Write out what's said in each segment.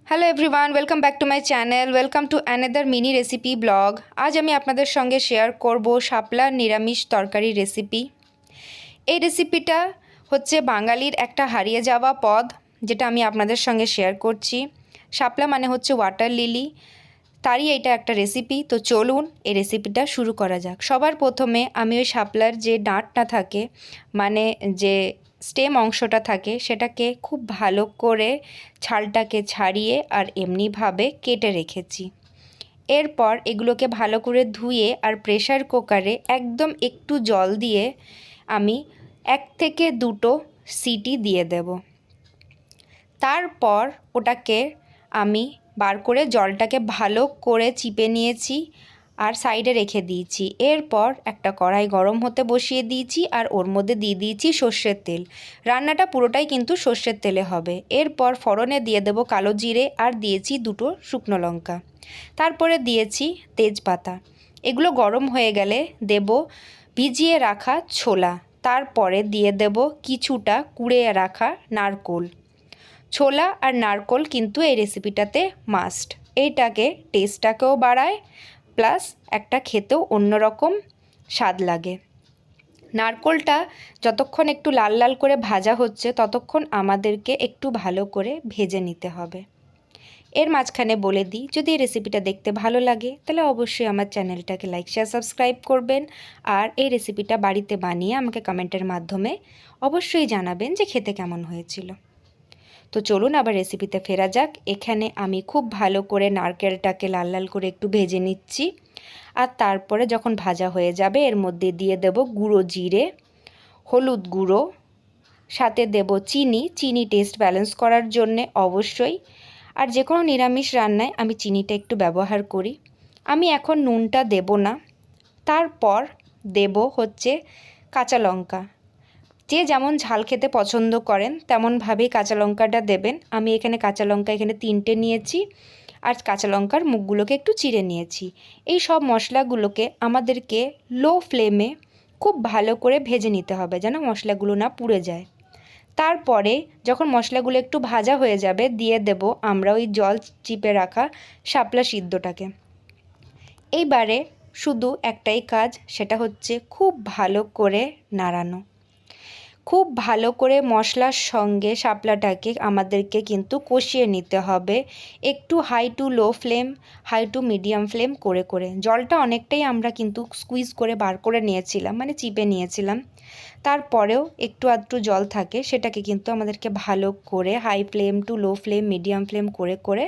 Hello everyone, welcome back to my channel. Welcome to another mini recipe blog. আজ আমি আপনাদের সঙ্গে share করব শাপলার নিরামিষ তরকারি রেসিপি। এই রেসিপিটা হচ্ছে বাঙালির একটা হারিয়ে যাওয়া পদ, যেটা আমি আপনাদের সঙ্গে শেয়ার করছি। শাপলা মানে হচ্ছে ওয়াটার লিলি, তারই এটা একটা রেসিপি। তো চলুন এই রেসিপিটা শুরু করা যাক। সবার প্রথমে আমি ওই শাপলার যে ডাঁটটা থাকে, মানে যে স্টেম অংশটা থাকে, সেটাকে খুব ভালো করে ছালটাকে ছাড়িয়ে আর এমনিভাবে কেটে রেখেছি। এরপর এগুলোকে ভালো করে ধুয়ে আর প্রেসার কুকারে একদম একটু জল দিয়ে আমি 1 থেকে 2টো সিটি দিয়ে দেব। তারপর ওটাকে আমি বার করে জলটাকে ভালো করে চিপে নিয়েছি আর সাইডে রেখে দিয়েছি। এরপর একটা কড়াই গরম হতে বসিয়ে দিয়েছি আর ওর মধ্যে দিয়ে দিয়েছি সর্ষের তেল। রান্নাটা পুরোটাই কিন্তু সর্ষের তেলে হবে। এরপর ফোড়নে দিয়ে দেব কালো জিরে আর দিয়েছি 2টো শুকনো লঙ্কা। তারপরে দিয়েছি তেজপাতা। এগুলো গরম হয়ে গেলে দেব ভিজিয়ে রাখা ছোলা। তারপরে দিয়ে দেব কিছুটা কুড়িয়ে রাখা নারকোল। ছোলা আর নারকোল কিন্তু এই রেসিপিটাতে মাস্ট। এইটাকে টেস্টটাকেও বাড়ায়, প্লাস একটা খেতেও অন্যরকম স্বাদ লাগে। নারকোলটা যতক্ষণ একটু লাল লাল করে ভাজা হচ্ছে ততক্ষণ আমাদেরকে একটু ভালো করে ভেজে নিতে হবে। এর মাঝখানে বলে দিই, যদি এই রেসিপিটা দেখতে ভালো লাগে তাহলে অবশ্যই আমার চ্যানেলটাকে লাইক শেয়ার সাবস্ক্রাইব করবেন। আর এই রেসিপিটা বাড়িতে বানিয়ে আমাকে কমেন্টের মাধ্যমে অবশ্যই জানাবেন যে খেতে কেমন হয়েছিল। তো চলুন আবার রেসিপিতে ফেরা যাক। এখানে আমি খুব ভালো করে নারকেলটাকে লাল লাল করে একটু ভেজে নিচ্ছি। আর তারপরে যখন ভাজা হয়ে যাবে এর মধ্যে দিয়ে দেব গুঁড়ো জিরে, হলুদ গুঁড়ো, সাথে দেব চিনি টেস্ট ব্যালেন্স করার জন্যে অবশ্যই। আর যে কোনো নিরামিষ রান্নায় আমি চিনিটা একটু ব্যবহার করি। আমি এখন নুনটা দেব না। তারপর দেব হচ্ছে কাঁচা লঙ্কা। যে যেমন ঝাল খেতে পছন্দ করেন তেমনভাবেই কাঁচা লঙ্কাটা দেবেন। আমি এখানে কাঁচা লঙ্কা 3টে নিয়েছি আর কাঁচা লঙ্কার মুখগুলোকে একটু চিড়ে নিয়েছি। এই সব মশলাগুলোকে আমাদেরকে লো ফ্লেমে খুব ভালো করে ভেজে নিতে হবে, যেন মশলাগুলো না পুড়ে যায়। তারপরে যখন মশলাগুলো একটু ভাজা হয়ে যাবে দিয়ে দেব আমরা ওই জল চিপে রাখা শাপলা সিদ্ধটাকে। এইবারে শুধু একটাই কাজ, সেটা হচ্ছে খুব ভালো করে নাড়ানো। খুব ভালো করে মশলার সঙ্গে শাপলাটাকে আমাদেরকে কিন্তু কষিয়ে নিতে হবে, একটু high to low flame, high to medium flame করে করে। জলটা অনেকটাই আমরা কিন্তু স্কুইজ করে বার করে নিয়েছিলাম, মানে চিপে নিয়েছিলাম। তারপরেও একটু আধটু জল থাকে, সেটাকে কিন্তু আমাদেরকে ভালো করে high flame to low flame medium flame করে করে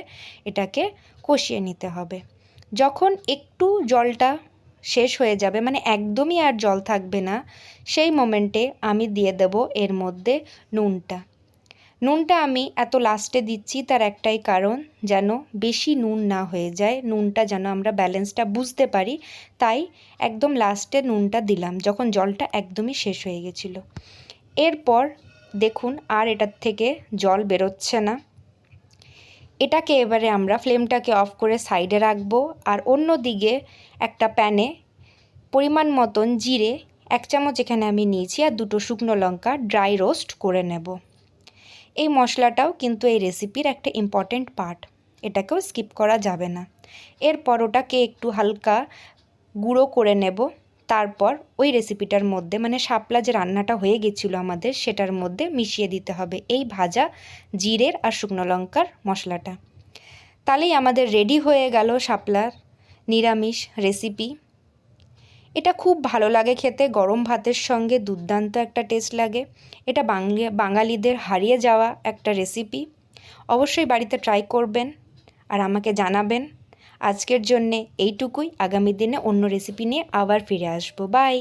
এটাকে কষিয়ে নিতে হবে। যখন একটু জলটা শেষ হয়ে যাবে, মানে একদমই আর জল থাকবে না, সেই মোমেন্টে আমি দিয়ে দেব এর মধ্যে নুনটা আমি এত লাস্টে দিচ্ছি, তার একটাই কারণ যেন বেশি নুন না হয়ে যায়, নুনটা যেন আমরা ব্যালেন্সটা বুঝতে পারি। তাই একদম লাস্টে নুনটা দিলাম যখন জলটা একদমই শেষ হয়ে গেছিলো। এরপর দেখুন আর এটার থেকে জল বেরোচ্ছে না। এটাকে এবারে আমরা ফ্লেমটাকে অফ করে সাইডে রাখবো। আর অন্য দিকে একটা প্যানে পরিমাণ মতন জিরে 1 চামচ এখানে আমি নিয়েছি আর 2টো শুকনো লঙ্কা ড্রাই রোস্ট করে নেব। এই মশলাটাও কিন্তু এই রেসিপির একটা ইম্পর্ট্যান্ট পার্ট, এটাকেও স্কিপ করা যাবে না। এরপর ওটাকে একটু হালকা গুঁড়ো করে নেব। তারপর ওই রেসিপিটার মধ্যে, মানে শাপলা যে রান্নাটা হয়ে গেছিলো আমাদের, সেটার মধ্যে মিশিয়ে দিতে হবে এই ভাজা জিরের আর শুকনো লঙ্কার মশলাটা। তাহলেই আমাদের রেডি হয়ে গেল শাপলার নিরামিষ রেসিপি। এটা খুব ভালো লাগে খেতে, গরম ভাতের সঙ্গে দুর্দান্ত একটা টেস্ট লাগে। এটা বাঙালিদের হারিয়ে যাওয়া একটা রেসিপি। অবশ্যই বাড়িতে ট্রাই করবেন আর আমাকে জানাবেন। আজকের জন্যে এইটুকুই, আগামী দিনে অন্য রেসিপি নিয়ে আবার ফিরে আসবো। বাই।